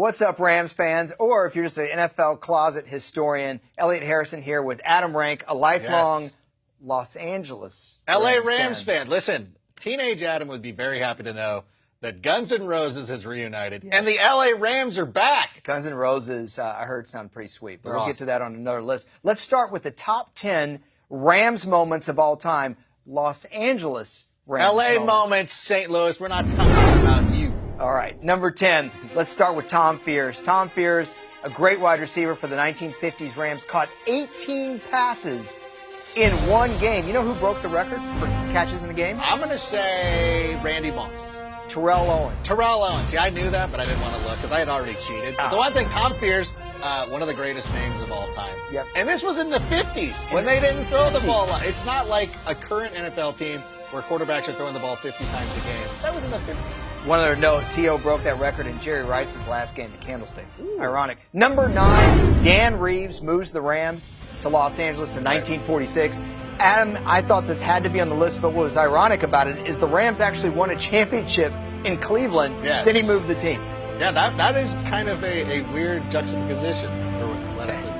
What's up, Rams fans? Or if you're just an NFL closet historian, Elliot Harrison here with Adam Rank, a lifelong Los Angeles LA Rams fan. Listen, teenage Adam would be very happy to know that Guns N' Roses has reunited and the LA Rams are back. Guns N' Roses, I heard, sound pretty sweet, but They're we'll get to that on another list. Let's start with the top 10 Rams moments of all time. Los Angeles Rams LA moments, St. Louis. We're not talking about you. All right, number 10. Let's start with Tom Fears. Tom Fears, a great wide receiver for the 1950s Rams, caught 18 passes in one game. You know who broke the record for catches in a game? I'm going to say Randy Moss. Terrell Owens. Terrell Owens. See, I knew that, but I didn't want to look because I had already cheated. But the one thing, Tom Fears, one of the greatest names of all time. Yep. And this was in the 50s when they didn't throw the ball. It's not like a current NFL team where quarterbacks are throwing the ball 50 times a game. That was in the 50s. One other note, T.O. broke that record in Jerry Rice's last game at Candlestick. Ooh. Ironic. Number 9, Dan Reeves moves the Rams to Los Angeles in 1946. Adam, I thought this had to be on the list, but what was ironic about it is the Rams actually won a championship in Cleveland. Yes. Then he moved the team. Yeah, that is kind of a weird juxtaposition. Or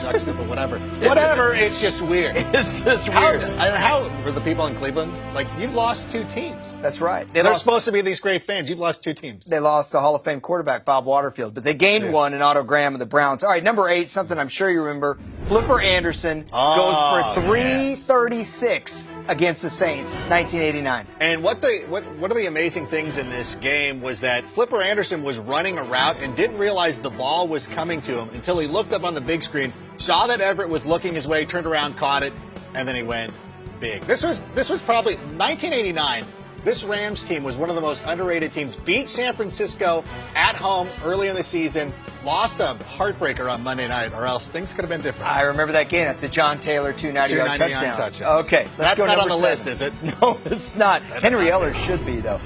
juxtap or whatever. Whatever, it's just weird. It's just weird. How for the people in Cleveland, like, you've lost 2 teams. That's right. They're supposed to be these great fans. You've lost 2 teams. They lost to Hall of Fame quarterback Bob Waterfield, but they gained one in Otto Graham of the Browns. All right, number 8, something I'm sure you remember. Flipper Anderson goes for 336 against the Saints, 1989. And one of the amazing things in this game was that Flipper Anderson was running a route and didn't realize the ball was coming to him until he looked up on the big screen, saw that Everett was looking his way, turned around, caught it, and then he went big. This was probably 1989. This Rams team was one of the most underrated teams. Beat San Francisco at home early in the season. Lost a heartbreaker on Monday night, or else things could have been different. I remember that game. That's the John Taylor 2 90-yard touchdowns. Okay, let's go. That's not on the 7. list, is it? No, it's not. Henry Eller should be, though.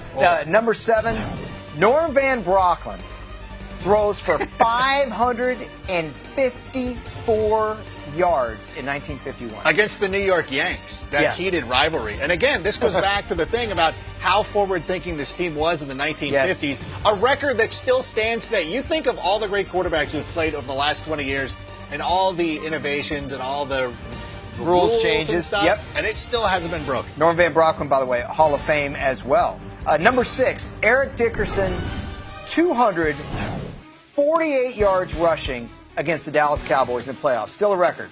Number 7, Norm Van Brocklin throws for 554 yards in 1951. Against the New York Yanks, that heated rivalry. And again, this goes back to the thing about how forward-thinking this team was in the 1950s. A record that still stands today. You think of all the great quarterbacks who've played over the last 20 years and all the innovations and all the rules changes and stuff, and it still hasn't been broken. Norm Van Brocklin, by the way, Hall of Fame as well. Number 6, Eric Dickerson, 248 yards rushing against the Dallas Cowboys in the playoffs. Still a record.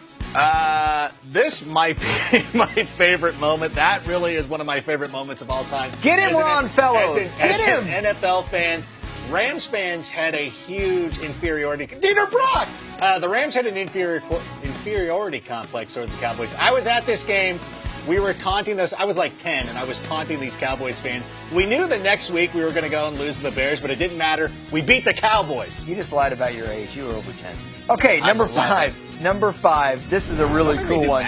This might be my favorite moment. That really is one of my favorite moments of all time. Get him, Ron Fellows. As an NFL fan, Rams fans had a huge inferiority. Dieter Brock! The Rams had an inferiority complex towards the Cowboys. I was at this game. We were taunting those. I was like 10, and I was taunting these Cowboys fans. We knew the next week we were going to go and lose to the Bears, but it didn't matter. We beat the Cowboys. You just lied about your age. You were over 10. Okay, number 5. Number 5. This is a really cool one.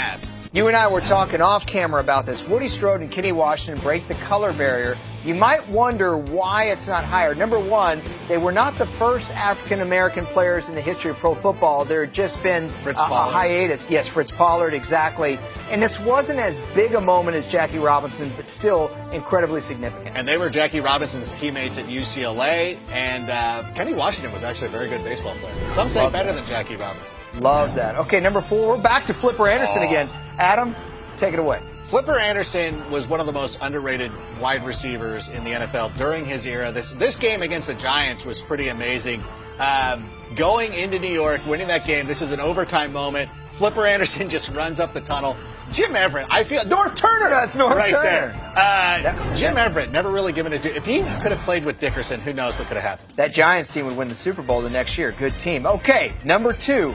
You and I were talking off camera about this. Woody Strode and Kenny Washington break the color barrier. You might wonder why it's not higher. Number 1, they were not the first African-American players in the history of pro football. There had just been a hiatus. Yes, Fritz Pollard, exactly. And this wasn't as big a moment as Jackie Robinson, but still incredibly significant. And they were Jackie Robinson's teammates at UCLA, and Kenny Washington was actually a very good baseball player. Some say better than Jackie Robinson. Love that. Okay, number 4, we're back to Flipper Anderson again. Adam, take it away. Flipper Anderson was one of the most underrated wide receivers in the NFL during his era. This game against the Giants was pretty amazing. Going into New York, winning that game, this is an overtime moment. Flipper Anderson just runs up the tunnel. Jim Everett, I feel North Turner. That's North right Turner. There. Jim Everett never really given his. If he could have played with Dickerson, who knows what could have happened. That Giants team would win the Super Bowl the next year. Good team. Okay, number 2.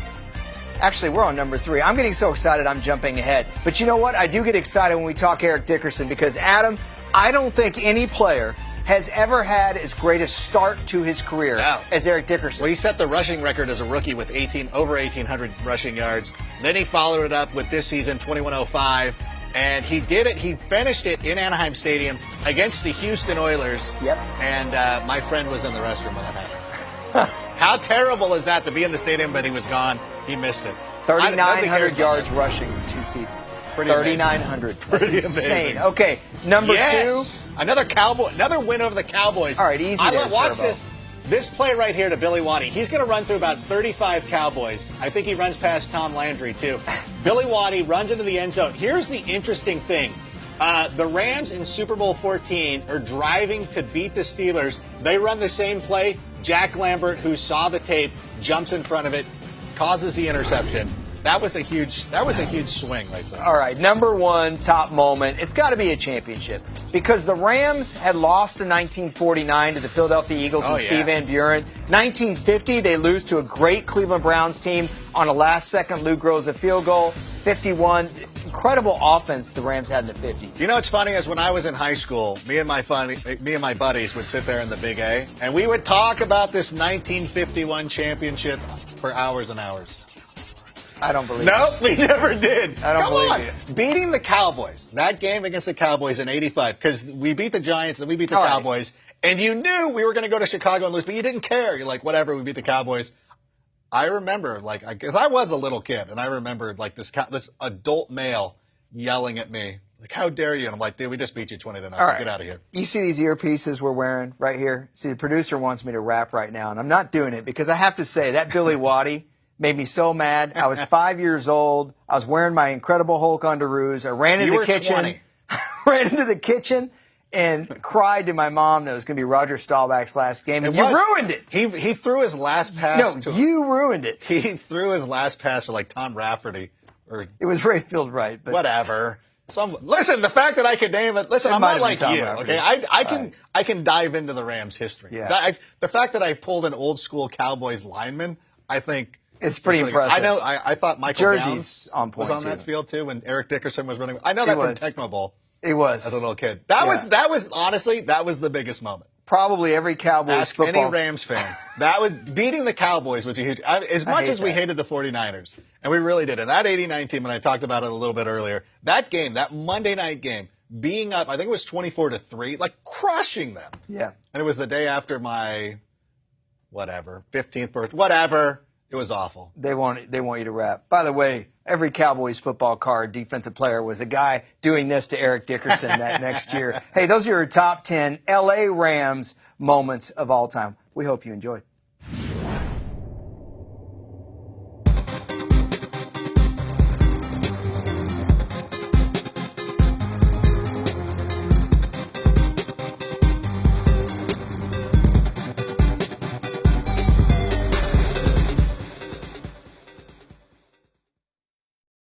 Actually, we're on number 3. I'm getting so excited I'm jumping ahead. But you know what? I do get excited when we talk Eric Dickerson because, Adam, I don't think any player has ever had as great a start to his career as Eric Dickerson. Well, he set the rushing record as a rookie with over 1,800 rushing yards. Then he followed it up with this season, 2,105. And he did it. He finished it in Anaheim Stadium against the Houston Oilers. Yep. And my friend was in the restroom when that happened. How terrible is that to be in the stadium, but he was gone. He missed it. 3,900 yards rushing in 2 seasons. 3,900. That's insane. Okay, number 2. Another win over the Cowboys. All right, easy. Watch this. This play right here to Billy Waddy, he's going to run through about 35 Cowboys. I think he runs past Tom Landry, too. Billy Waddy runs into the end zone. Here's the interesting thing. The Rams in Super Bowl 14 are driving to beat the Steelers. They run the same play. Jack Lambert, who saw the tape, jumps in front of it, causes the interception. That was a huge swing right there. All right, number one top moment. It's got to be a championship because the Rams had lost in 1949 to the Philadelphia Eagles and Steve Van Buren. 1950, they lose to a great Cleveland Browns team on a last-second Lou Groza field goal. 51, incredible offense the Rams had in the 50s. You know what's funny is when I was in high school, me and my buddies would sit there in the Big A, and we would talk about this 1951 championship for hours and hours. I don't believe it. No, we never did. I don't Come believe on. it. Beating the Cowboys, that game against the Cowboys in 85, because we beat the Giants and we beat the Cowboys, and you knew we were going to go to Chicago and lose, but you didn't care. You're like, whatever, we beat the Cowboys. I remember, because I was a little kid, and I remembered, this adult male yelling at me, like, how dare you? And I'm like, dude, we just beat you 20-0. All right. Get out of here. You see these earpieces we're wearing right here? See, the producer wants me to rap right now, and I'm not doing it because I have to say that Billy Waddy made me so mad. I was 5 years old. I was wearing my Incredible Hulk underoos. I ran into the kitchen. 20. Ran into the kitchen and cried to my mom that it was going to be Roger Staubach's last game. And you ruined it. He threw his last pass No, you ruined it. He threw his last pass to Tom Rafferty. It was Ray Field Wright. But whatever. Listen, the fact that I could name it. Listen, I'm not like you. Rafferty. Okay, I can dive into the Rams history. Yeah. The fact that I pulled an old school Cowboys lineman, I think it's pretty impressive. I know. I thought Michael Jersey's Downs on point was on that field too when Eric Dickerson was running. I know that from Tecmo Bowl. It was as a little kid. That was honestly the biggest moment. Probably every Cowboys football. Any Rams fan. Beating the Cowboys was a huge. As much as we hated the 49ers, and we really did. And that '89 team, and I talked about it a little bit earlier. That game, that Monday night game, being up, I think it was 24-3, crushing them. Yeah. And it was the day after my 15th birthday. Whatever. It was awful. They want you to rap. By the way, every Cowboys football card defensive player was a guy doing this to Eric Dickerson that next year. Hey, those are your top 10 LA Rams moments of all time. We hope you enjoyed.